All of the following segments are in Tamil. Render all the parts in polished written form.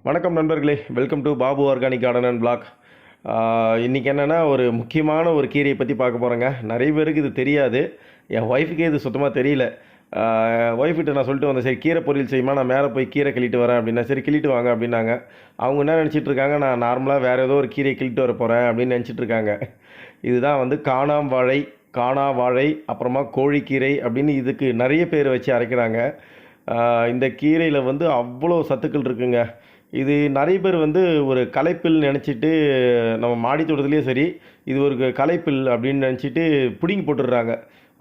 வணக்கம் நண்பர்களே, welcome to Babu organic garden and blog. இன்றைக்கி என்னென்னா ஒரு முக்கியமான ஒரு கீரையை பற்றி பார்க்க போகிறேங்க. நிறைய பேருக்கு இது தெரியாது. என் ஒய்ஃபுக்கே இது சுத்தமாக தெரியல. ஒய்ஃப்கிட்ட நான் சொல்லிட்டு வந்தேன், சரி கீரை பொரியல் செய்யுமா, நான் மேலே போய் கீரை கிள்ளிட்டு வரேன் அப்படின்னா, சரி கிள்ளிட்டு வாங்க அப்படின்னாங்க. அவங்க என்ன நினச்சிட்டு இருக்காங்க, நான் நார்மலாக வேறு ஏதோ ஒரு கீரையை கிள்ளிட்டு வர போகிறேன் அப்படின்னு நினச்சிட்டு இருக்காங்க. இதுதான் வந்து காணாம் வாழை, காணா வாழை, அப்புறமா கோழிக்கீரை அப்படின்னு இதுக்கு நிறைய பேர் வச்சு அரைக்கிறாங்க. இந்த கீரையில் வந்து அவ்வளோ சத்துக்கள் இருக்குங்க. இது நிறைய பேர் வந்து ஒரு களைப்பில் நினச்சிட்டு நம்ம மாடி தோட்டத்துலேயே சரி, இது ஒரு களைப்பில் அப்படின்னு நினச்சிட்டு பிடுங்கி போட்டுடுறாங்க.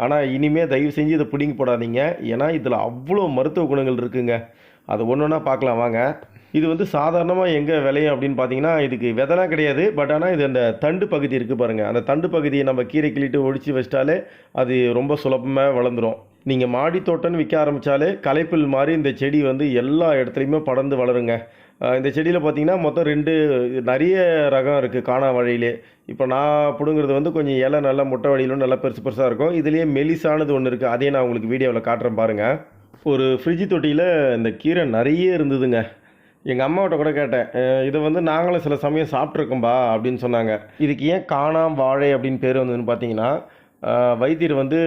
ஆனால் இனிமேல் தயவு செஞ்சு இதை பிடுங்கி போடாதீங்க. ஏன்னா இதில் அவ்வளோ மருத்துவ குணங்கள் இருக்குங்க. அது ஒன்று ஒன்றா பார்க்கலாம் வாங்க. இது வந்து சாதாரணமாக எங்கே விளையும் அப்படின்னு பார்த்தீங்கன்னா, இதுக்கு விதைலாம் கிடையாது. பட் ஆனால் இது அந்த தண்டு பகுதி இருக்குது பாருங்கள், அந்த தண்டு பகுதியை நம்ம கீரை கிள்ளிட்டு ஒடிச்சு வச்சிட்டாலே அது ரொம்ப சுலபமாக வளர்ந்துடும். நீங்கள் மாடி தோட்டம்னு விற்க ஆரம்பித்தாலே களைப்பில் மாதிரி இந்த செடி வந்து எல்லா இடத்துலையுமே படர்ந்து வளருங்க. இந்த செடியில் பார்த்தீங்கன்னா மொத்தம் 2 நிறைய ரகம் இருக்குது காணா வாழையிலே. இப்போ நான் பிடுங்குறது வந்து கொஞ்சம் இலை நல்லா முட்டை வடியிலும் நல்லா பெருசு பெருசாக இருக்கும். இதுலேயே மெலிசானது ஒன்று இருக்குது, அதையே நான் உங்களுக்கு வீடியோவில் காட்டுறேன் பாருங்கள். ஒரு ஃப்ரிட்ஜ் தொட்டியில் இந்த கீரை நிறைய இருந்ததுங்க. எங்கள் அம்மாவிட்ட கூட கேட்டேன், இதை வந்து நாங்களும் சில சமயம் சாப்பிட்ருக்கோம்பா அப்படின்னு சொன்னாங்க. இதுக்கு ஏன் காணாம் வாழை அப்படின்னு பேர் வந்ததுன்னு பார்த்தீங்கன்னா, வைத்தியர் வந்து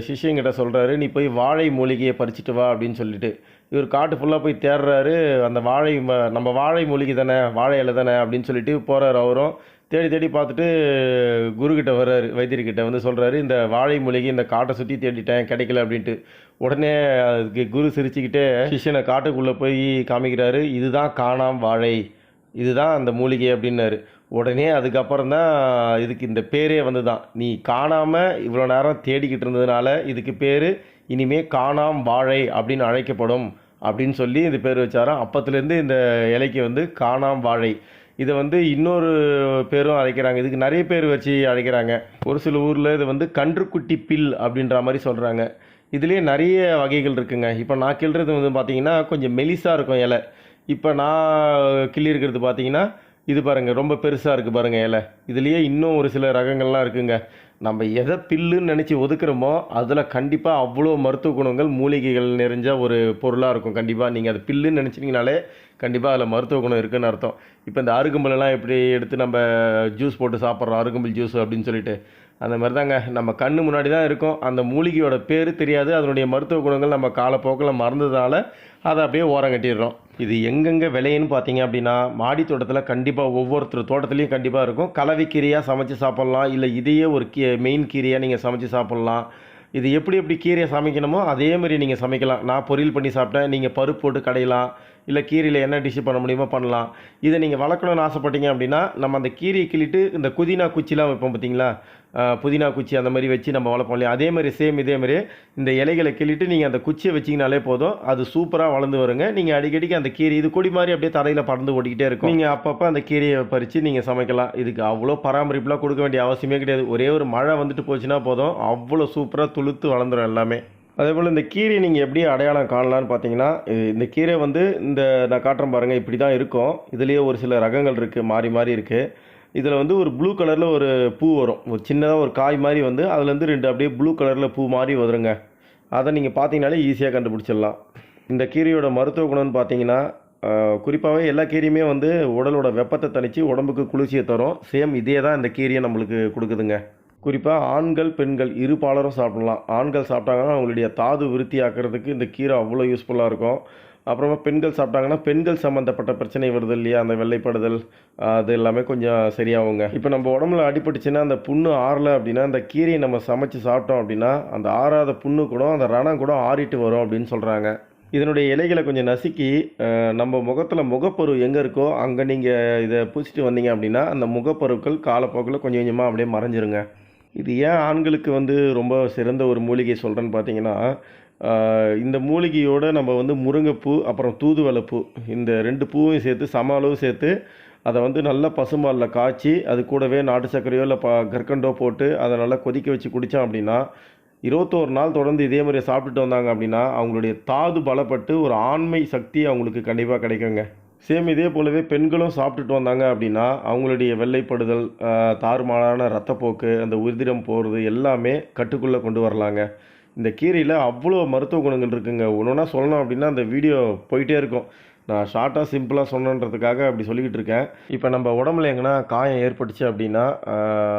சிஷ்யங்கிட்ட சொல்கிறாரு, நீ போய் வாழை மூலிகையை பறிச்சிட்டு வா அப்படின்னு சொல்லிட்டு. இவர் காட்டு ஃபுல்லாக போய் தேடுறாரு. அந்த வாழை நம்ம வாழை மூலிகை தானே, வாழை இலை தானே அப்படின்னு சொல்லிட்டு போகிறாரு. அவரும் தேடி தேடி பார்த்துட்டு குருக்கிட்ட வர்றாரு. வைத்தியர்கிட்ட வந்து சொல்கிறாரு, இந்த வாழை மூலிகை இந்த காட்டை சுற்றி தேடிட்டேன், கிடைக்கல அப்படின்ட்டு. உடனே அதுக்கு குரு சிரிச்சுக்கிட்டே சிஷ்யனை காட்டுக்குள்ளே போய் காமிக்கிறாரு. இதுதான் காணாம் வாழை, இதுதான் அந்த மூலிகை அப்படின்னாரு. உடனே அதுக்கப்புறம் தான் இதுக்கு இந்த பேரே வந்து தான். நீ காணாமல் இவ்வளோ நேரம் தேடிக்கிட்டு இருந்ததுனால இதுக்கு பேர் இனிமேல் காணாம் வாழை அப்படின்னு அழைக்கப்படும் அப்படின்னு சொல்லி இந்த பேர் வச்சாராம். அப்பத்துலேருந்து இந்த இலைக்கு வந்து காணாம் வாழை. இதை வந்து இன்னொரு பேரும் அழைக்கிறாங்க. இதுக்கு நிறைய பேர் வச்சு அழைக்கிறாங்க. ஒரு சில ஊரில் இது வந்து கன்றுக்குட்டி பில் அப்படின்ற மாதிரி சொல்கிறாங்க. இதுலேயே நிறைய வகைகள் இருக்குங்க. இப்போ நான் கிள்றது வந்து பார்த்திங்கன்னா கொஞ்சம் மெலிசாக இருக்கும் இலை. இப்போ நான் கிள்ளி இருக்கிறது பார்த்திங்கன்னா இது பாருங்கள், ரொம்ப பெருசாக இருக்குது பாருங்கள் இலை. இதுலேயே இன்னும் ஒரு சில ரகங்கள்லாம் இருக்குங்க. நம்ம எதை பில்லுன்னு நினச்சி ஒதுக்குறோமோ அதில் கண்டிப்பாக அவ்வளோ மருத்துவ குணங்கள், மூலிகைகள் நிறைஞ்ச ஒரு பொருளாக இருக்கும். கண்டிப்பாக நீங்கள் அதை பில்லுன்னு நினச்சிட்டிங்கனாலே கண்டிப்பாக அதில் மருத்துவ குணம் இருக்குதுன்னு அர்த்தம். இப்போ இந்த அருகம்புலெல்லாம் எப்படி எடுத்து நம்ம ஜூஸ் போட்டு சாப்பிட்றோம், அருகம்புல் ஜூஸ் அப்படின்னு சொல்லிட்டு, அந்த மாதிரி தாங்க. நம்ம கண்ணு முன்னாடி தான் இருக்கும். அந்த மூலிகையோட பேர் தெரியாது, அதனுடைய மருத்துவ குணங்கள் நம்ம காலப்போக்கில் மறந்ததால் அதை அப்படியே ஓரம் கட்டிடுறோம். இது எங்கெங்கே விளையுன்னு பார்த்தீங்க அப்படின்னா, மாடி தோட்டத்தில் கண்டிப்பாக ஒவ்வொருத்தர் தோட்டத்துலேயும் கண்டிப்பாக இருக்கும். கலவை கீரையாக சமைச்சு சாப்பிட்லாம், இல்லை இதையே ஒரு மெயின் கீரையாக நீங்கள் சமைச்சு சாப்பிட்லாம். இது எப்படி கீரையை சமைக்கணுமோ அதே மாதிரி நீங்கள் சமைக்கலாம். நான் பொரியல் பண்ணி சாப்பிட்டேன், நீங்கள் பருப்பு போட்டு கடையலாம், இல்லை கீரையில் என்ன டிஷ்ஷு பண்ண முடியுமோ பண்ணலாம். இதை நீங்கள் வளர்க்கணும்னு ஆசைப்பட்டீங்க அப்படின்னா, நம்ம அந்த கீரையை கிள்ளிட்டு இந்த புதினா குச்சிலாம் வைப்போம் பார்த்தீங்களா, புதினா குச்சி அந்த மாதிரி வச்சு நம்ம வளர்ப்போம் இல்லையா, அதே மாதிரி சேம் இதே மாதிரி இந்த இலைகளை கிள்ளிட்டு நீங்கள் அந்த குச்சியை வச்சிங்கனாலே போதும், அது சூப்பராக வளர்ந்து வருங்க. நீங்கள் அடிக்கடிக்கு அந்த கீரை இது கொடி மாதிரி அப்படியே தரையில் பறந்து ஓடிக்கிட்டே இருக்கும். நீங்கள் அப்பப்போ அந்த கீரையை பறித்து நீங்கள் சமைக்கலாம். இதுக்கு அவ்வளோ பராமரிப்புலாம் கொடுக்க வேண்டிய அவசியமே கிடையாது. ஒரே ஒரு மழை வந்துட்டு போச்சுன்னா போதும், அவ்வளோ சூப்பராக துளுத்து வளர்ந்துடும் எல்லாமே. அதே போல் இந்த கீரையை நீங்கள் எப்படி அடையாளம் காணலான்னு பார்த்தீங்கன்னா, இந்த கீரை வந்து இந்த நான் காட்டுறேன் பாருங்கள், இப்படி தான் இருக்கும். இதுலேயே ஒரு சில ரகங்கள் இருக்குது, மாறி மாறி இருக்குது. இதில் வந்து ஒரு ப்ளூ கலரில் ஒரு பூ வரும், ஒரு சின்னதாக ஒரு காய் மாதிரி வந்து அதுலேருந்து 2 அப்படியே ப்ளூ கலரில் பூ மாதிரி வருங்க. அதை நீங்கள் பார்த்தீங்கனாலே ஈஸியாக கண்டுபிடிச்சிடலாம். இந்த கீரையோட மருத்துவ குணம்னு பார்த்தீங்கன்னா, குறிப்பாகவே எல்லா கீரையுமே வந்து உடலோட வெப்பத்தை தணித்து உடம்புக்கு குளிர்ச்சியை தரும். சேம் இதே தான் இந்த கீரையை நம்மளுக்கு கொடுக்குதுங்க. குறிப்பாக ஆண்கள் பெண்கள் இரு பாலரும் சாப்பிடலாம். ஆண்கள் சாப்பிட்டாங்கன்னா அவங்களுடைய தாது விருத்தி ஆக்கிறதுக்கு இந்த கீரை அவ்வளோ யூஸ்ஃபுல்லாக இருக்கும். அப்புறமா பெண்கள் சாப்பிட்டாங்கன்னா பெண்கள் சம்மந்தப்பட்ட பிரச்சனை வருது இல்லையா, அந்த வெள்ளைப்படுதல், அது எல்லாமே கொஞ்சம் சரியாகுங்க. இப்போ நம்ம உடம்புல அடிபட்டுச்சுன்னா அந்த புண்ணு ஆறலை அப்படின்னா, அந்த கீரையை நம்ம சமைச்சு சாப்பிட்டோம் அப்படின்னா அந்த ஆறாத புண்ணு கூட அந்த ரணம் கூட ஆறிட்டு வரும் அப்படின்னு சொல்கிறாங்க. இதனுடைய இலைகளை கொஞ்சம் நசுக்கி நம்ம முகத்தில் முகப்பரு எங்கே இருக்கோ அங்கே நீங்கள் இதை பூசிட்டு வந்தீங்க அப்படின்னா அந்த முகப்பருக்கள் காலப்போக்கில் கொஞ்சம் கொஞ்சமாக அப்படியே மறைஞ்சிருங்க. இது ஏன் ஆண்களுக்கு வந்து ரொம்ப சிறந்த ஒரு மூலிகை சொல்கிறேன்னு பார்த்தீங்கன்னா, இந்த மூலிகையோடு நம்ம வந்து முருங்கைப்பூ அப்புறம் தூதுவளைப்பூ இந்த 2 பூவையும் சேர்த்து சம அளவு சேர்த்து அதை வந்து நல்லா பசுமாலில் காய்ச்சி அது கூடவே நாட்டு சர்க்கரையோ இல்லை கற்கண்டோ போட்டு அதை நல்லா கொதிக்க வச்சு குடித்தோம் அப்படின்னா 21 நாள் தொடர்ந்து இதே மாதிரி சாப்பிட்டுட்டு வந்தாங்க அப்படின்னா அவங்களுடைய தாது பலப்பட்டு ஒரு ஆண்மை சக்தி அவங்களுக்கு கண்டிப்பாக கிடைக்குங்க. சேம் இதே போலவே பெண்களும் சாப்பிட்டுட்டு வந்தாங்க அப்படின்னா அவங்களுடைய வெள்ளைப்படுதல், தாறுமாறான இரத்தப்போக்கு, அந்த உதிரம் போகிறது எல்லாமே கட்டுக்குள்ளே கொண்டு வரலாங்க. இந்த கீரையில் அவ்வளோ மருத்துவ குணங்கள் இருக்குங்க. ஒன்று ஒன்றா சொல்லணும் அப்படின்னா அந்த வீடியோ போயிட்டே இருக்கும். நான் ஷார்ட்டாக சிம்பிளாக சொன்னன்றதுக்காக அப்படி சொல்லிக்கிட்டு இருக்கேன். இப்போ நம்ம உடம்புல எங்கன்னா காயம் ஏற்பட்டுச்சு அப்படின்னா,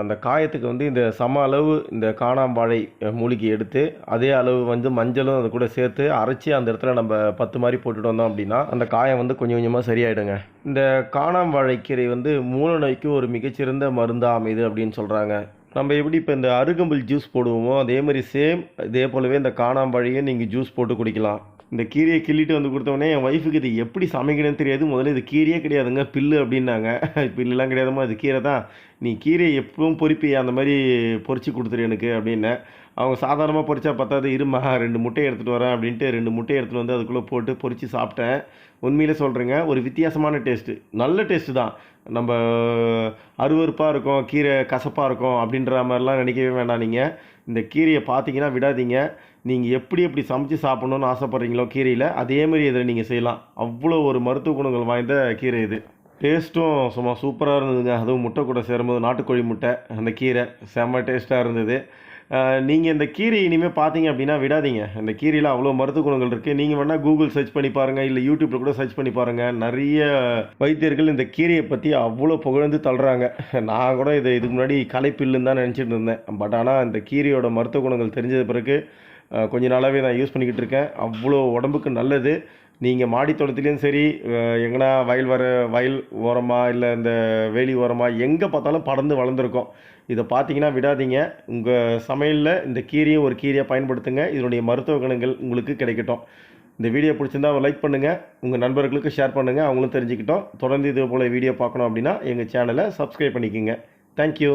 அந்த காயத்துக்கு வந்து இந்த சம அளவு இந்த காணாம்பாழை மூலிகை எடுத்து, அதே அளவு வந்து மஞ்சளும் அது கூட சேர்த்து அரைச்சி அந்த இடத்துல நம்ம பத்து மாதிரி போட்டுட்டு வந்தோம் அப்படின்னா, அந்த காயம் வந்து கொஞ்சம் கொஞ்சமாக சரியாயிடுங்க. இந்த காணாம்பாழைக்கீரை வந்து மூல நோய்க்கு ஒரு மிகச்சிறந்த மருந்தாக அமையுது அப்படின்னு சொல்கிறாங்க. நம்ம எப்படி இப்போ இந்த அருகம்புல் ஜூஸ் போடுவோமோ, அதே மாதிரி சேம் இதே போலவே இந்த காணாம்பாழையை நீங்கள் ஜூஸ் போட்டு குடிக்கலாம். இந்த கீரையை கிள்ளிட்டு வந்து கொடுத்தவொடனே என் ஒய்ஃபுக்கு இது எப்படி சமைக்கணும்னு தெரியாது. முதல்ல இது கீரையே கிடையாதுங்க, பில்லு அப்படின்னாங்க. பில்லுலாம் கிடையாதும்மா, இது கீரை தான். நீ கீரையை எப்பவும் பொரிப்பியா, அந்த மாதிரி பொரிச்சு கொடுத்துரு எனக்கு அப்படின்னேன். அவங்க சாதாரணமாக பொரிச்சா பத்தாது, இருமா 2 முட்டையை எடுத்துகிட்டு வரேன் அப்படின்ட்டு 2 முட்டையை எடுத்துகிட்டு வந்து அதுக்குள்ளே போட்டு பொரித்து சாப்பிட்டேன். உண்மையிலே சொல்கிறேங்க, ஒரு வித்தியாசமான டேஸ்ட்டு, நல்ல டேஸ்ட்டு தான். நம்ம அருவருப்பாக இருக்கும், கீரை கசப்பாக இருக்கும் அப்படின்ற மாதிரிலாம் நினைக்கவே வேண்டாம். நீங்கள் இந்த கீரையை பார்த்தீங்கன்னா விடாதீங்க. நீங்கள் எப்படி எப்படி சமைச்சு சாப்பிட்ணுன்னு ஆசைப்பட்றீங்களோ கீரையில், அதே மாதிரி இதில் நீங்கள் செய்யலாம். அவ்வளோ ஒரு மருத்துவ குணங்கள் வாய்ந்த கீரை இது. டேஸ்ட்டும் சும்மா சூப்பராக இருந்ததுங்க. அதுவும் முட்டை கூட சேரும்போது நாட்டுக்கோழி முட்டை, அந்த கீரை செம்ம டேஸ்ட்டாக இருந்தது. நீங்கள் இந்த கீரை இனிமேல் பார்த்தீங்க அப்படின்னா விடாதீங்க. இந்த கீரையில் அவ்வளோ மருத்துவ குணங்கள் இருக்குது. நீங்கள் வேணால் கூகுள் சர்ச் பண்ணி பாருங்கள், இல்லை யூடியூப்பில் கூட சர்ச் பண்ணி பாருங்கள். நிறைய வைத்தியர்கள் இந்த கீரையை பற்றி அவ்வளோ புகழ்ந்து தள்ளுறாங்க. நான் கூட இதுக்கு முன்னாடி களைப்பில்லுன்னு தான் நினச்சிட்டு இருந்தேன். பட் ஆனால் இந்த கீரையோட மருத்துவ குணங்கள் தெரிஞ்சது பிறகு கொஞ்ச நாளாகவே நான் யூஸ் பண்ணிக்கிட்டு இருக்கேன். அவ்வளோ உடம்புக்கு நல்லது. நீங்கள் மாடி தோட்டத்துலேயும் சரி, எங்கன்னா வயல் ஓரமாக இல்லை இந்த வேலி ஓரமாக எங்கே பார்த்தாலும் படர்ந்து வளர்ந்துருக்கும். இதை பார்த்தீங்கன்னா விடாதீங்க. உங்கள் சமையலில் இந்த கீரையும் ஒரு கீரையாக பயன்படுத்துங்க. இதனுடைய மருத்துவ குணங்கள் உங்களுக்கு கிடைக்கட்டும். இந்த வீடியோ பிடிச்சிருந்தா லைக் பண்ணுங்கள், உங்கள் நண்பர்களுக்கு ஷேர் பண்ணுங்கள், அவங்களும் தெரிஞ்சுக்கிட்டோம். தொடர்ந்து இதே போல் வீடியோ பார்க்கணும் அப்படின்னா எங்கள் சேனலை சப்ஸ்கிரைப் பண்ணிக்கோங்க. தேங்க்யூ.